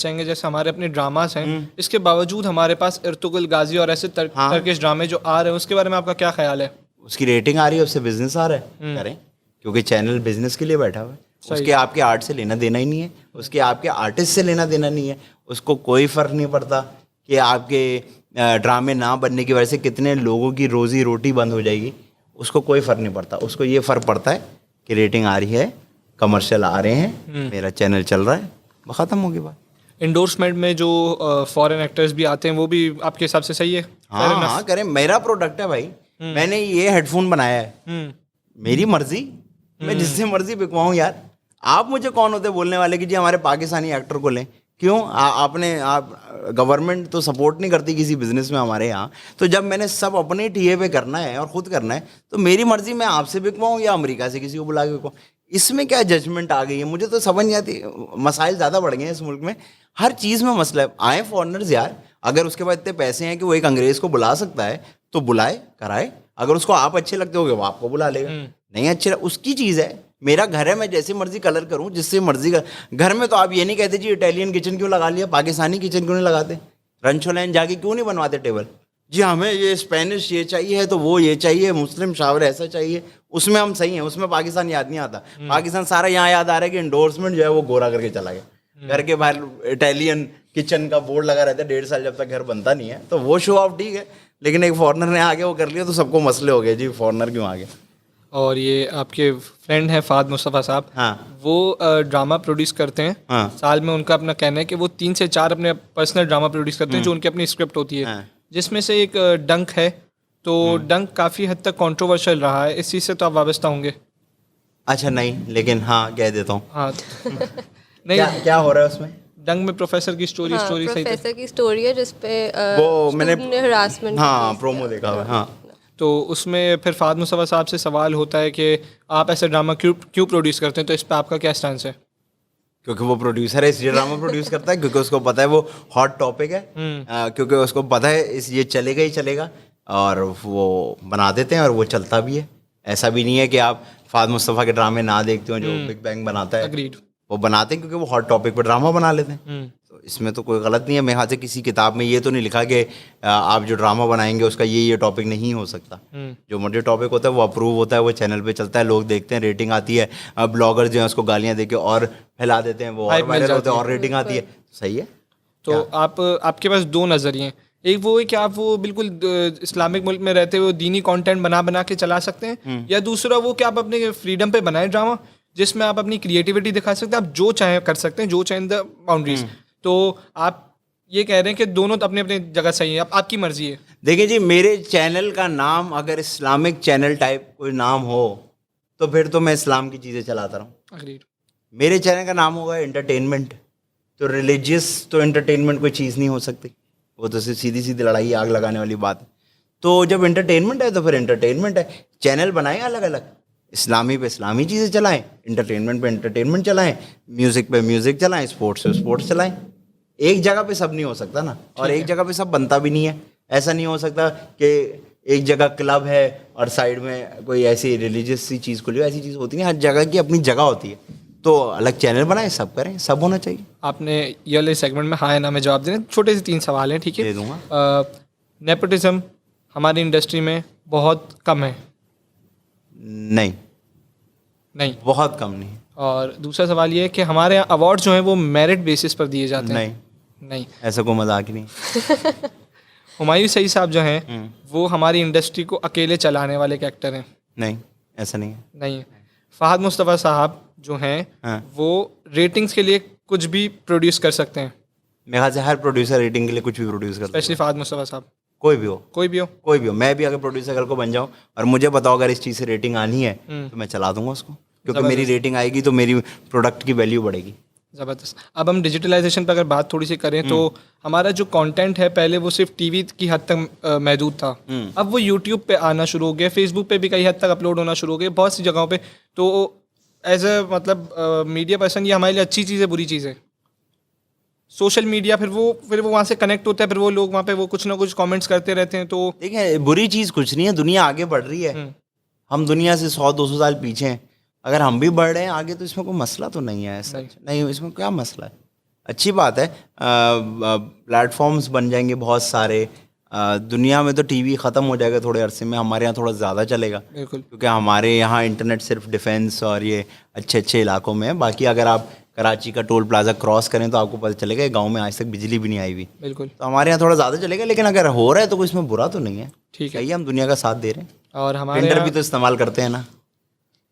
चाहेंगे जैसे हमारे अपने ड्रामास हैं, इसके बावजूद हमारे पास इर्तुगरुल गाजी और ऐसे टर्किश ड्रामे जो आ रहे हैं, उसके बारे में आपका क्या ख्याल है? उसकी रेटिंग आ रही है, उससे बिजनेस आ रहा है, करें, क्योंकि चैनल बिजनेस के लिए बैठा हुआ है। उसके आपके आर्ट से लेना देना ही नहीं है, उसके आपके आर्टिस्ट से लेना देना नहीं है। उसको कोई फर्क नहीं पड़ता कि आपके ड्रामे ना बनने की वजह से कितने लोगों की रोजी रोटी बंद हो जाएगी, उसको कोई फर्क नहीं पड़ता। उसको ये फर्क पड़ता है कि रेटिंग आ रही है, कमर्शियल आ रहे हैं, मेरा चैनल चल रहा है, ख़त्म होगी बात। इंडोर्समेंट में जो फॉरेन एक्टर्स भी आते हैं वो भी आपके हिसाब से सही है? हाँ, करें, मेरा प्रोडक्ट है भाई, मैंने ये हेडफोन बनाया है, मेरी मर्जी, मैं जिससे मर्जी बिकवाऊँ यार। आप मुझे कौन होते बोलने वाले कि जी हमारे पाकिस्तानी एक्टर को लें? क्यों? आप गवर्नमेंट तो सपोर्ट नहीं करती किसी बिजनेस में हमारे यहाँ। तो जब मैंने सब अपने टीए पे करना है और ख़ुद करना है, तो मेरी मर्जी, मैं आपसे बिकवाऊँ या अमेरिका से किसी को बुला के बिकवाऊँ। इसमें क्या जजमेंट आ गई है, मुझे तो समझ नहीं आती। मसाइल ज़्यादा बढ़ गए हैं इस मुल्क में, हर चीज़ में मसला है। आए फॉरनर्स यार, अगर उसके बाद इतने पैसे हैं कि वो एक अंग्रेज़ को बुला सकता है तो बुलाए, कराए। अगर उसको आप अच्छे लगते होगे वो आपको बुला लेगा, नहीं अच्छे उसकी चीज़ है। मेरा घर है, मैं जैसे मर्जी कलर करूं, जिससे मर्जी घर में तो आप ये नहीं कहते जी इटालियन किचन क्यों लगा लिया, पाकिस्तानी किचन क्यों नहीं लगाते, रंचो लाइन जाके क्यों नहीं बनवाते टेबल? जी हमें ये स्पेनिश ये चाहिए है तो वो ये चाहिए, मुस्लिम शावर ऐसा चाहिए, उसमें हम सही हैं, उसमें पाकिस्तान याद नहीं आता। पाकिस्तान सारा यहाँ याद आ रहा है कि इंडोर्समेंट जो है वो गोरा करके चला गया। घर के बाहर इटालियन किचन का बोर्ड लगा रहता है 1.5 साल, जब तक घर बनता नहीं है। तो वो शो ऑफ ठीक है, लेकिन एक फॉरनर ने आगे वो कर लिया तो सबको मसले हो गए जी, फॉरनर क्यों आ गए। और ये आपके फ्रेंड हैं फ़ाद मुस्तफ़ा साहब, हाँ, वो ड्रामा प्रोड्यूस करते हैं। हाँ, साल में उनका अपना कहना है कि वो 3 से 4 अपने पर्सनल ड्रामा प्रोड्यूस करते हैं जो उनकी अपनी स्क्रिप्ट होती है। हाँ, जिसमें से एक डंक है, तो डंक काफ़ी हद तक कंट्रोवर्शियल रहा है, इस चीज़ से तो आप वाबस्ता होंगे? अच्छा नहीं, लेकिन हाँ कह देता हूँ। हाँ नहीं, क्या हो रहा है उसमें? डंक में प्रोफेसर की स्टोरी सही प्रोफेसर की स्टोरी है जिसपे वो मैंने हरासमेंट, हाँ प्रोमो देखा हुआ है। हाँ, तो उसमें फिर फ़ाद मुस्तफ़ा साहब से सवाल होता है कि आप ऐसे ड्रामा क्यों प्रोड्यूस करते हैं, तो इस पर आपका क्या स्टैंस है? क्योंकि वो प्रोड्यूसर है इसलिए ड्रामा प्रोड्यूस करता है, क्योंकि उसको पता है वो हॉट टॉपिक है, क्योंकि उसको पता है इस ये चलेगा ही चलेगा, और वो बना देते हैं और वो चलता भी है। ऐसा भी नहीं है कि आप फ़ाद मुस्तफ़ा के ड्रामे ना देखते हो, जो बिग बैंग बनाता है। अग्रीड। वो बनाते हैं क्योंकि वो हॉट टॉपिक पर ड्रामा बना लेते हैं। तो इसमें तो कोई गलत नहीं है। मेरे ख्याल से किसी किताब में ये तो नहीं लिखा कि आप जो ड्रामा बनाएंगे उसका ये टॉपिक नहीं हो सकता। जो मर्जी टॉपिक होता है वो अप्रूव होता है, वो चैनल पे चलता है, लोग देखते हैं, रेटिंग आती है। ब्लॉगर जो है उसको गालियाँ दे के और फैला देते हैं, वो और वायरल होते हैं और रेटिंग आती है। सही है। तो आपके पास 2 नज़रिए, एक वो है कि आप वो बिल्कुल इस्लामिक मुल्क में रहते हुए दीनी कंटेंट बना के चला सकते हैं, या दूसरा वो कि आप अपने फ्रीडम पे बनाए ड्रामा जिसमें आप अपनी क्रिएटिविटी दिखा सकते हैं, आप जो चाहें कर सकते हैं, जो चाहें द बाउंड्रीज। तो आप ये कह रहे हैं कि दोनों अपने अपने जगह सही है, आपकी मर्जी है। देखिए जी, मेरे चैनल का नाम अगर इस्लामिक चैनल टाइप कोई नाम हो तो फिर तो मैं इस्लाम की चीज़ें चलाता रहूँ। अग्रीड। मेरे चैनल का नाम होगा एंटरटेनमेंट, तो रिलीजियस तो एंटरटेनमेंट कोई चीज़ नहीं हो सकती, वो तो सीधी सीधी लड़ाई आग लगाने वाली बात है। तो जब एंटरटेनमेंट है तो फिर एंटरटेनमेंट है। चैनल बनाएं अलग अलग, इस्लामी पे इस्लामी चीज़ें चलाएं, एंटरटेनमेंट पे एंटरटेनमेंट चलाएं, म्यूज़िक पे म्यूज़िक चलाएं, स्पोर्ट्स पे स्पोर्ट्स चलाएं। एक जगह पे सब नहीं हो सकता ना, और एक जगह पे सब बनता भी नहीं है। ऐसा नहीं हो सकता कि एक जगह क्लब है और साइड में कोई ऐसी रिलीजियस सी चीज़ खुली हो, ऐसी चीज़ होती नहीं। हर जगह की अपनी जगह होती है, तो अलग चैनल बनाएं, सब करें, सब होना चाहिए। आपने ये वाले सेगमेंट में हाँ या ना में जवाब देने, छोटे से 3 सवाल हैं, ठीक है? दे दूंगा। नेपोटिज्म हमारी इंडस्ट्री में बहुत कम है? नहीं, बहुत कम नहीं। और दूसरा सवाल ये है कि हमारे यहाँ अवार्ड जो हैं वो मेरिट बेसिस पर दिए जाते हैं? नहीं, ऐसा कोई मजाक ही नहीं। हुमायूं सईद साहब जो हैं वो हमारी इंडस्ट्री को अकेले चलाने वाले एक्टर हैं? नहीं, ऐसा नहीं है। नहीं है। फ़ाद मुस्तफ़ा साहब जो हैं वो रेटिंग्स के लिए कुछ भी प्रोड्यूस कर सकते हैं? मेरे ख्याल से हर प्रोड्यूसर रेटिंग के लिए कुछ भी प्रोड्यूस करता है, स्पेशली फ़ाद मुस्तफ़ा साहब। कोई भी हो, कोई भी हो। मैं भी अगर प्रोड्यूसर कल को बन जाऊं और मुझे बताओ अगर इस चीज़ से रेटिंग आनी है तो मैं चला दूंगा उसको, क्योंकि मेरी रेटिंग आएगी तो मेरी प्रोडक्ट की वैल्यू बढ़ेगी। ज़बरदस्त। अब हम डिजिटलाइजेशन पर अगर बात थोड़ी सी करें तो हमारा जो कंटेंट है पहले वो सिर्फ टीवी की हद तक महदूद था, अब वो यूट्यूब पे आना शुरू हो गया, फेसबुक पे भी कई हद तक अपलोड होना शुरू हो गया, बहुत सी जगहों पे। तो एज अ मतलब मीडिया पर्सन ये हमारे लिए अच्छी चीज़ है, बुरी चीज़ है? सोशल मीडिया फिर वो वहाँ से कनेक्ट होता है, फिर वो लोग वहाँ पे वो कुछ ना कुछ कमेंट्स करते रहते हैं। तो देखिए, बुरी चीज़ कुछ नहीं है, दुनिया आगे बढ़ रही है, हम दुनिया से 100-200 साल पीछे हैं। अगर हम भी बढ़ रहे हैं आगे तो इसमें कोई मसला तो नहीं है। ऐसा नहीं, इसमें क्या मसला है? अच्छी बात है। प्लेटफॉर्म्स बन जाएंगे बहुत सारे। दुनिया में तो टीवी ख़त्म हो जाएगा थोड़े अरसे में, हमारे यहाँ थोड़ा ज़्यादा चलेगा बिल्कुल। क्योंकि हमारे यहाँ इंटरनेट सिर्फ डिफेंस और ये अच्छे अच्छे इलाकों में है। बाकी अगर आप कराची का टोल प्लाजा क्रॉस करें तो आपको पता चलेगा गांव में आज तक बिजली भी नहीं आई हुई। बिल्कुल। तो हमारे यहाँ थोड़ा ज़्यादा चलेगा, लेकिन अगर हो रहा है तो कोई इसमें बुरा तो नहीं है। ठीक है। सही है, हम दुनिया का साथ दे रहे हैं। और हमारे टिंडर यहाँ भी तो इस्तेमाल करते हैं ना।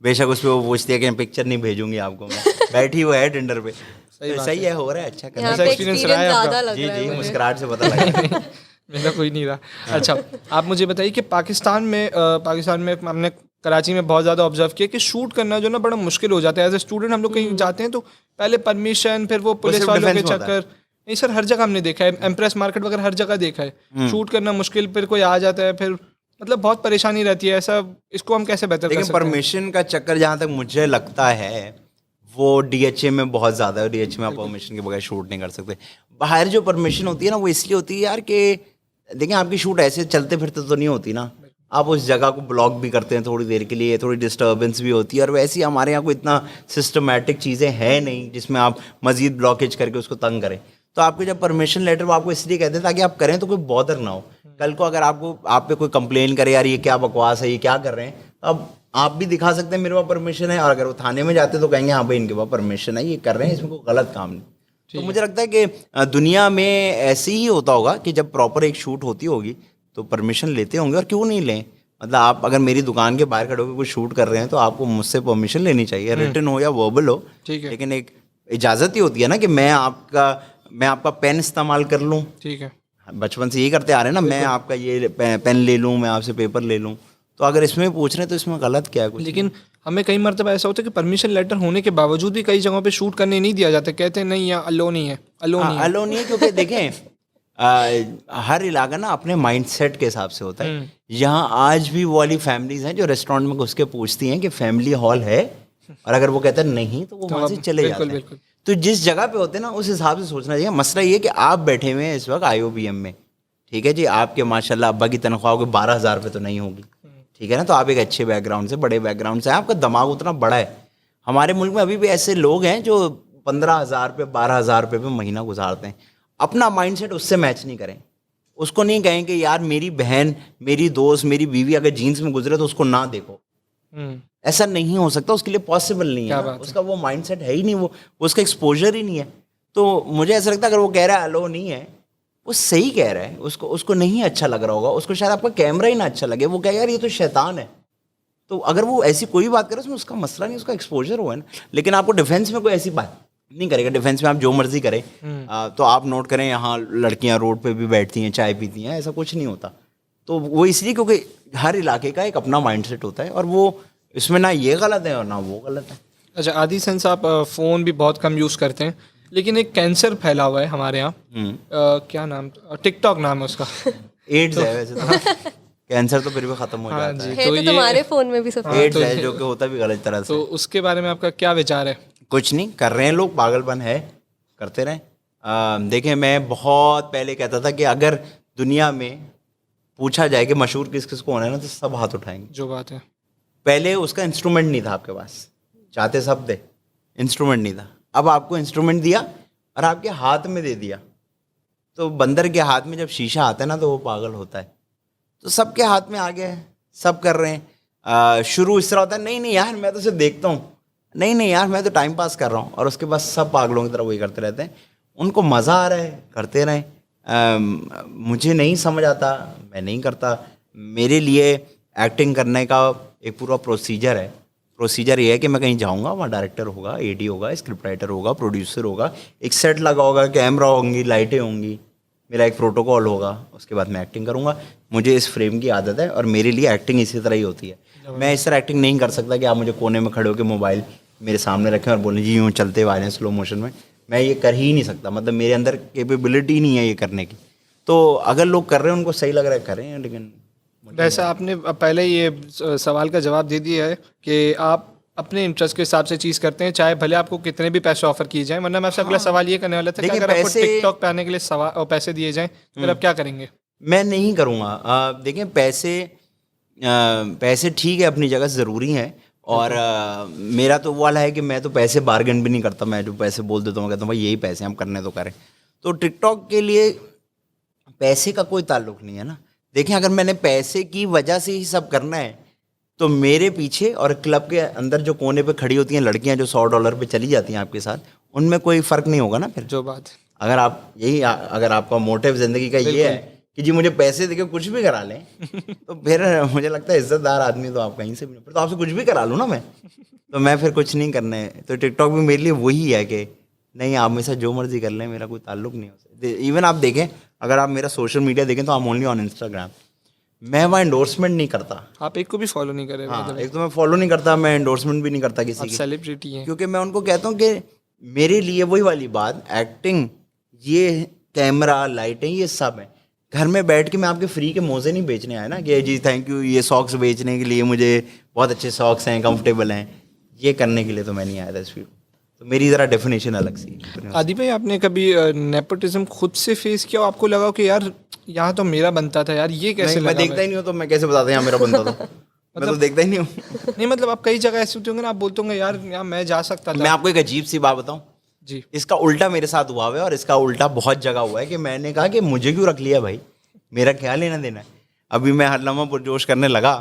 बेशक उस पर वो पूछती है कि पिक्चर नहीं भेजूंगी आपको मैं, बैठी हुआ है टिंडर पे। सही है, हो रहा है, अच्छा कर यहाँ रहा पे है। experience एक्सपीरियंस रहा है आपका? ज़्यादा लग जी रहा है जी, मुझे। मुस्कुराहट से पता लगा। मेरा कोई नहीं रहा। अच्छा, आप मुझे बताइए कि पाकिस्तान में हमने कराची में बहुत ज़्यादा ऑब्जर्व किया कि शूट करना जो ना बड़ा मुश्किल हो जाता है। एज ए स्टूडेंट हम लोग कहीं जाते हैं तो पहले परमिशन, फिर वो पुलिस सिर्फ वालों के defense में होता है। चक्कर। नहीं सर, हर जगह हमने देखा है, एम्प्रेस मार्केट वगैरह हर जगह देखा है। शूट करना मुश्किल, फिर कोई आ जाता है, फिर मतलब बहुत परेशानी रहती है। ऐसा इसको हम कैसे बेहतर कर लेकिन सकते हैं? परमिशन का चक्कर जहाँ तक मुझे लगता है वो डीएचए में बहुत ज़्यादा है। डीएचए में आप परमिशन के बगैर शूट नहीं कर सकते। बाहर जो परमिशन होती है ना, वो इसलिए होती है यार कि देखिए आपकी शूट ऐसे चलते फिरते तो नहीं होती ना। आप उस जगह को ब्लॉक भी करते हैं थोड़ी देर के लिए, थोड़ी डिस्टर्बेंस भी होती है। और वैसे ही हमारे यहाँ को इतना सिस्टमेटिक चीज़ें हैं नहीं जिसमें आप मजीद ब्लॉकेज करके उसको तंग करें। तो आपको जब परमिशन लेटर वो आपको इसलिए कहते हैं ताकि आप करें तो कोई बॉदर ना हो। कल को अगर आप पे कोई कंप्लेन करे यार ये क्या बकवास है, ये क्या कर रहे हैं, तो अब आप भी दिखा सकते हैं मेरे पास परमिशन है। और अगर वो थाने में जाते तो कहेंगे हाँ भाई इनके पास परमिशन है, ये कर रहे हैं, इसमें कोई गलत काम नहीं। तो मुझे लगता है कि दुनिया में ऐसे ही होता होगा कि जब प्रॉपर एक शूट होती होगी तो परमिशन लेते होंगे। और क्यों नहीं लें, मतलब आप अगर मेरी दुकान के बाहर खड़े होकर कुछ शूट कर रहे हैं तो आपको मुझसे परमिशन लेनी चाहिए, रिटन हो या वर्बल हो। ठीक है। लेकिन एक इजाज़त ही होती है ना कि मैं आपका पेन इस्तेमाल कर लूँ। ठीक है। बचपन से यही करते आ रहे हैं ना, मैं आपका ये पेन ले लूँ, मैं आपसे पेपर ले लूँ। तो अगर इसमें पूछ रहे हैं तो इसमें गलत क्या है कुछ? लेकिन हमें कई मरतबा ऐसा होता है कि परमिशन लेटर होने के बावजूद भी कई जगहों पे शूट करने नहीं दिया जाता। कहते हैं नहीं, यहाँ अलो नहीं है, अलो नहीं है। अलो नहीं है क्योंकि देखें हर इलाका ना अपने माइंडसेट के हिसाब से होता है। यहाँ आज भी वो वाली फैमिलीज हैं जो रेस्टोरेंट में घुस के पूछती हैं कि फैमिली हॉल है, और अगर वो कहते हैं नहीं तो वो वहाँ से चले जाते हैं। बिल्कुल। तो जिस जगह पे होते हैं ना उस हिसाब से सोचना चाहिए। मसला ये कि आप बैठे हुए हैं इस वक्त IOBM में, ठीक है जी, आपके माशाल्लाह अब्बा की तनख्वाह होगी 12,000 रुपये तो नहीं होगी, ठीक है ना। तो आप एक अच्छे बैकग्राउंड से, बड़े बैकग्राउंड से, आपका दिमाग उतना बड़ा है। हमारे मुल्क में अभी भी ऐसे लोग हैं जो 15,000 रुपये 12,000 रुपये पे महीना गुजारते हैं। अपना माइंडसेट उससे मैच नहीं करें। उसको नहीं कहें कि यार मेरी बहन, मेरी दोस्त, मेरी बीवी अगर जीन्स में गुजरे तो उसको ना देखो। ऐसा नहीं हो सकता, उसके लिए पॉसिबल नहीं है ना। उसका वो माइंडसेट है ही नहीं, वो उसका एक्सपोजर ही नहीं है। तो मुझे ऐसा लगता है अगर वो कह रहा है अलो नहीं है, वो सही कह रहा है। उसको नहीं अच्छा लग रहा होगा, उसको शायद आपका कैमरा ही ना अच्छा लगे। वो कहे यार ये तो शैतान है। तो अगर वो ऐसी कोई बात करे उसमें उसका मसला नहीं, उसका एक्सपोजर हुआ है ना। लेकिन आपको डिफेंस में कोई ऐसी बात नहीं करेगा। डिफेंस में आप जो मर्जी करें। तो आप नोट करें यहाँ लड़कियाँ रोड पे भी बैठती हैं, चाय पीती हैं, ऐसा कुछ नहीं होता। तो वो इसलिए क्योंकि हर इलाके का एक अपना माइंडसेट होता है, और वो इसमें ना ये गलत है और ना वो गलत है। अच्छा, आदि सेंस आप फ़ोन भी बहुत कम यूज़ करते हैं, लेकिन एक कैंसर फैला हुआ है हमारे यहाँ। क्या नाम, टिकटॉक नाम है उसका। एड्स है वैसे तो। कैंसर तो फिर भी खत्म हो जाता है। है तो तुम्हारे फोन में भी सब। एड्स है जो कि होता भी गलत तरह से। तो उसके बारे में आपका क्या विचार है? कुछ नहीं कर रहे हैं लोग, पागलपन है, करते रहें। देखें, मैं बहुत पहले कहता था कि अगर दुनिया में पूछा जाए कि मशहूर किस किस को होना है ना, तो सब हाथ उठाएंगे। जो बात है, पहले उसका इंस्ट्रूमेंट नहीं था आपके पास, चाहते सब थे, इंस्ट्रूमेंट नहीं था। अब आपको इंस्ट्रूमेंट दिया और आपके हाथ में दे दिया। तो बंदर के हाथ में जब शीशा आता है ना तो वो पागल होता है। तो सबके हाथ में आ गया है, सब कर रहे हैं। शुरू इस तरह होता है, नहीं नहीं यार मैं तो सिर्फ देखता हूँ, नहीं नहीं यार मैं तो टाइम पास कर रहा हूँ, और उसके बाद सब पागलों की तरह वही करते रहते हैं। उनको मज़ा आ रहा है, करते रहें। मुझे नहीं समझ आता, मैं नहीं करता। मेरे लिए एक्टिंग करने का एक पूरा प्रोसीजर है। प्रोसीजर ये है कि मैं कहीं जाऊंगा, वहाँ डायरेक्टर होगा, AD होगा, स्क्रिप्ट राइटर होगा, प्रोड्यूसर होगा, एक सेट लगा होगा, कैमरा होंगी, लाइटें होंगी, मेरा एक प्रोटोकॉल होगा, उसके बाद मैं एक्टिंग करूँगा। मुझे इस फ्रेम की आदत है और मेरे लिए एक्टिंग इसी तरह ही होती है। मैं इस तरह एक्टिंग नहीं कर सकता कि आप मुझे कोने में खड़े होकर मोबाइल मेरे सामने रखें और बोलें जी यूँ चलते हुए आ रहे हैं स्लो मोशन में। मैं ये कर ही नहीं सकता, मतलब मेरे अंदर कैपेबिलिटी नहीं है ये करने की। तो अगर लोग कर रहे हैं, उनको सही लग रहा है, करें। लेकिन वैसे आपने पहले ये सवाल का जवाब दे दिया है कि आप अपने इंटरेस्ट के हिसाब से चीज़ करते हैं, चाहे भले आपको कितने भी पैसे ऑफर किए जाएं। वरना मैं आपसे अगला सवाल ये करने वाला था कि अगर आपको टिकटॉक पे आने के लिए पैसे दिए जाएं फिर आप क्या करेंगे? मैं नहीं करूँगा। देखें, पैसे ठीक है, अपनी जगह ज़रूरी हैं, और मेरा तो वो वाला है कि मैं तो पैसे बार्गेन भी नहीं करता, मैं जो पैसे बोल देता हूँ कहता हूँ भाई यही पैसे हम करने तो करें। तो टिकटॉक के लिए पैसे का कोई ताल्लुक नहीं है ना। देखें, अगर मैंने पैसे की वजह से ही सब करना है तो मेरे पीछे और क्लब के अंदर जो कोने पे खड़ी होती हैं लड़कियां जो $100 पे चली जाती हैं आपके साथ, उनमें कोई फ़र्क नहीं होगा ना फिर। जो बात अगर आप यही अगर आपका मोटिव ज़िंदगी का ये है कि जी मुझे पैसे देके कुछ भी करा लें तो फिर मुझे लगता है इज्जतदार आदमी तो आप कहीं से भी नहीं, फिर तो आपसे कुछ भी करा लूँ ना मैं, तो मैं फिर कुछ नहीं करने। तो टिकटॉक भी मेरे लिए वही है कि नहीं, आप मेरे साथ जो मर्जी कर लें, मेरा कोई ताल्लुक नहीं हो सकता। इवन आप देखें, अगर आप मेरा सोशल मीडिया देखें तो I'm ओनली ऑन इंस्टाग्राम। मैं वहाँ एंडोर्समेंट नहीं करता। आप एक को भी फॉलो नहीं करे। हाँ, एक तो मैं फॉलो नहीं करता, मैं एंडोर्समेंट भी नहीं करता किसी की, सेलिब्रिटी हैं। क्योंकि मैं उनको कहता हूँ कि मेरे लिए वही वाली बात, एक्टिंग, ये कैमरा, लाइटें, ये सब है। घर में बैठ के मैं आपके फ्री के मोजे नहीं बेचने आया ना कि जी थैंक यू ये सॉक्स बेचने के लिए, मुझे बहुत अच्छे सॉक्स हैं, कंफर्टेबल हैं, ये करने के लिए तो मैं नहीं आया था इस वीडियो। तो मेरी ज़रा डेफिनेशन अलग सी है। आदि भाई, आपने कभी नेपोटिज्म खुद से फेस किया, आपको लगा कि यार यहाँ तो मेरा बनता था यार, ये कैसे नहीं, मैं लगा देखता ही नहीं हूँ तो मैं कैसे बताता यहाँ मेरा बंदा था। मैं तो देखता ही नहीं हूँ। नहीं मतलब आप कई जगह ऐसे होते होंगे ना, आप बोलते होंगे यार यहाँ मैं जा सकता था। मैं आपको एक अजीब सी बात बताऊँ जी। इसका उल्टा मेरे साथ हुआ है, और इसका उल्टा बहुत जगह हुआ है कि मैंने कहा कि मुझे क्यों रख लिया भाई, मेरा क्या लेना देना है। अभी मैं हर लम्हा पुरजोश करने लगा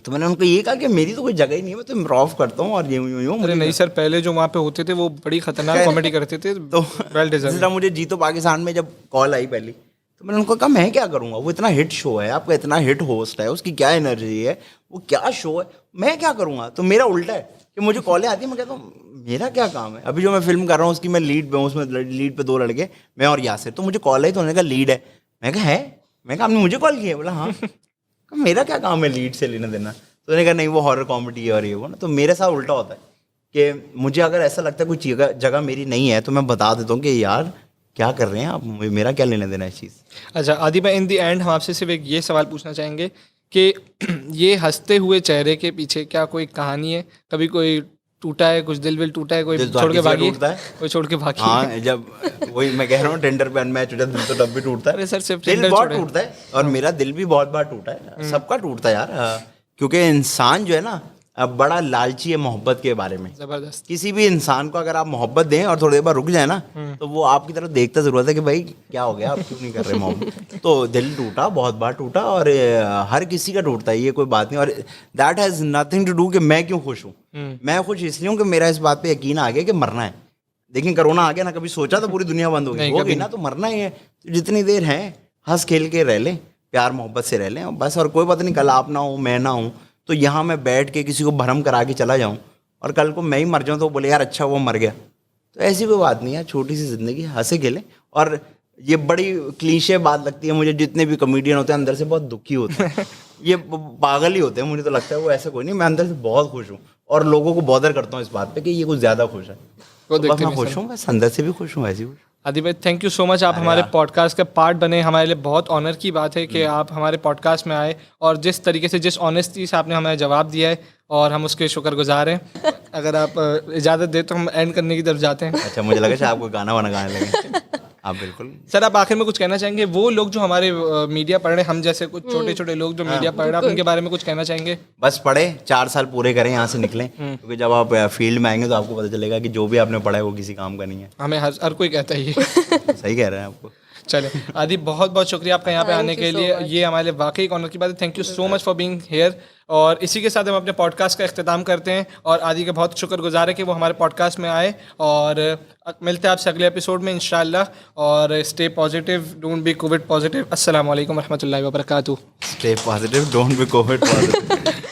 तो मैंने उनको ये कहा कि मेरी तो कोई जगह ही नहीं है, मैं तो इम्प्रोव करता हूँ और यूँ। अरे नहीं सर, पहले जो वहाँ पे होते थे वो बड़ी खतरनाक कॉमेडी करते थे, तो वेल डिजर्व। जिस तरह मुझे जीतो पाकिस्तान में जब कॉल आई पहली, तो मैंने उनको कहा मैं क्या करूँगा, वो इतना हिट शो है, आपका इतना हिट होस्ट है, उसकी क्या एनर्जी है, वो क्या शो है, मैं क्या करूँगा। तो मेरा उल्टा है कि मुझे कॉलें आती है, मैं कहता हूँ मेरा क्या काम है। अभी जो मैं फिल्म कर रहा हूँ उसकी मैं लीड पे हूँ, उसमें लीड पे 2 लड़के, मैं और यासिर, तो मुझे कॉल आई तो उन्होंने कहा लीड है। मैं कहा है, मैं कहा आपने मुझे कॉल किया, बोला हाँ। कहा मेरा क्या काम है लीड से लेना देना। तो उन्होंने कहा नहीं वो हॉरर कॉमेडी है और ये वो ना। तो मेरे साथ उल्टा होता है कि मुझे अगर ऐसा लगता है कोई जगह मेरी नहीं है तो मैं बता देता हूँ कि यार क्या कर रहे हैं आप, मेरा क्या लेना देना इस चीज़। अच्छा आदि भाई, इन दी एंड हम आपसे सिर्फ एक ये सवाल पूछना चाहेंगे कि ये हंसते हुए चेहरे के पीछे क्या कोई कहानी है? कभी कोई टूटा है, कुछ दिल विल टूटा है, कोई दिल तो छोड़ के हर किसी का भागी टूटता है। कोई छोड़ के भागी? हाँ, जब वही मैं कह रहा हूँ टेंडर पे अनमैच हो जाए दिल तो तब भी टूटता है। अरे सर, सिर्फ दिल टेंडर बहुत छोड़े। टूटता है और मेरा दिल भी बहुत बार टूटा है, सबका टूटता है यार। क्योंकि इंसान जो है ना अब बड़ा लालची है मोहब्बत के बारे में। जबरदस्त। किसी भी इंसान को अगर आप मोहब्बत दें और थोड़ी देर बाद रुक जाए ना तो वो आपकी तरफ देखता जरूरत है कि भाई क्या हो गया, आप क्यों नहीं कर रहे मोहब्बत। तो दिल टूटा, बहुत बार टूटा, और हर किसी का टूटता है, ये कोई बात नहीं। और that has nothing to do कि मैं क्यों खुश हूँ। मैं खुश इसलिए हूँ कि मेरा इस बात पे यकीन आ गया कि मरना है। लेकिन कोरोना आ गया ना, कभी सोचा था पूरी दुनिया बंद होगी ना, तो मरना ही है। तो जितनी देर है हंस खेल के रह लें, प्यार मोहब्बत से रह लें बस। और कोई बात नहीं, कल आप ना हो, मैं ना हूँ, तो यहाँ मैं बैठ के किसी को भरम करा के चला जाऊँ और कल को मैं ही मर जाऊँ तो बोले यार अच्छा वो मर गया। तो ऐसी कोई बात नहीं है, छोटी सी ज़िंदगी, हंसे खेलें। और ये बड़ी क्लीशे बात लगती है मुझे, जितने भी कॉमेडियन होते हैं अंदर से बहुत दुखी होते हैं। ये पागल ही होते हैं, मुझे तो लगता है वो ऐसा कोई नहीं। मैं अंदर से बहुत खुश हूँ और लोगों को बॉदर करता हूँ इस बात पे कि ये कुछ ज़्यादा खुश है। तो बस मैं खुश हूँ, बस अंदर से भी खुश हूँ, ऐसी खुश। आदि भाई, थैंक यू सो मच, आप हमारे पॉडकास्ट का पार्ट बने। हमारे लिए बहुत ऑनर की बात है कि आप हमारे पॉडकास्ट में आए और जिस तरीके से, जिस ऑनेस्टी से आपने हमें जवाब दिया है, और हम उसके शुक्रगुजार हैं। अगर आप इजाज़त दें तो हम एंड करने की तरफ जाते हैं। अच्छा, मुझे लगा शायद आपको गाना वाना गाने लगे। आप बिल्कुल सर, आप आखिर में कुछ कहना चाहेंगे? वो लोग जो हमारे मीडिया पढ़ रहे हैं, हम जैसे कुछ छोटे छोटे लोग जो मीडिया पढ़ रहे हैं, आप उनके बारे में कुछ कहना चाहेंगे? बस पढ़े, 4 साल पूरे करें, यहाँ से निकलें, क्योंकि जब आप फील्ड में आएंगे तो आपको पता चलेगा कि जो भी आपने पढ़ा है वो किसी काम का नहीं है। हमें हर कोई कहता है ये। सही कह रहे हैं आपको। चले आदि, बहुत बहुत शुक्रिया आपका यहाँ पे आने के लिए। ये हमारे लिए वाकई एक ऑनर की बात है। Thank you so much for being here. और इसी के साथ हम अपने पॉडकास्ट का इख्तिताम करते हैं और आदि का बहुत शुक्रगुजार है कि वो हमारे पॉडकास्ट में आए। और मिलते हैं आपसे अगले एपिसोड में इंशाल्लाह। और stay positive, don't be covid positive. अस्सलाम वालेकुम रहमतुल्लाहि व बरकातहू। Stay positive, don't be covid positive.